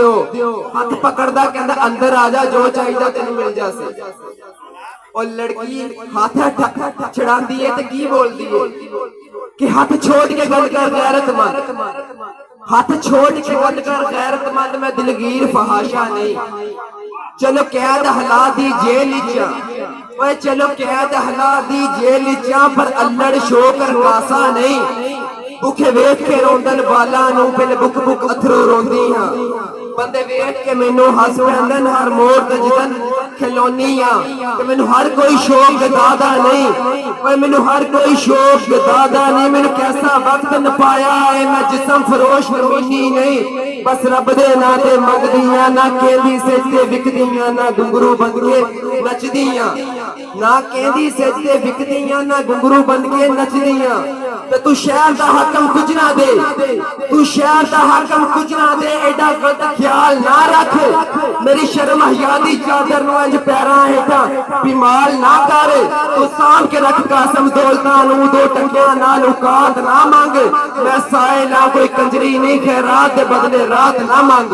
हथ पकड़दा कहंदा अंदर आ जा, जो चाहिदा तेनू मिल जासे। और लड़की हाथ छड़ांदी है ते की बोलदी है कि हाथ छोड़ के गल कर गैरतमंद, हाथ छोड़ के गल कर गैरतमंद, मैं दिलगीर फहाशा नहीं। चलो कैद हला दी जेल चा, ओए चलो कैद हला दी जेल चा, पर अल्लड़ शोकर कासा नहीं। भुखे वेख के रोंदन वाला नू बिल बुक बुक अथरू रोंदी हां। बंदे वेख के मैनू हस पैंदन, हर मोड़ ते जिदन खिलौनी हां। ते मैनू हर कोई शौक दादा नहीं, ओए मैनू हर कोई शौक दादा नहीं। मैनू कैसा वक्त न पाया है, मैं जिस्म फरोश नमीनी नहीं। बस रब दे नां ते मंगदियां, ना केंदी सिज ते विकदियां, ना घुंघरू बन के नचदियां। ना केंदी सिज ते विकदियां, ना घुंघरू बन के नचदियां। ते तू शहर दा हाकम कुछ ना दे, तू शहर दा हाकम कुछ ना दे, एडा गलत ख्याल ना रख। मेरी शर्म हया दी चादर नू इंज पैरां हेठां बिमाल ना कर। तू सांभ के रख कासम दौलतां नू, दो टकियां नाल औकात ना मंग। मैं साए ला कोई कंजरी नहीं, खैरात दे बदले रात ना मंग।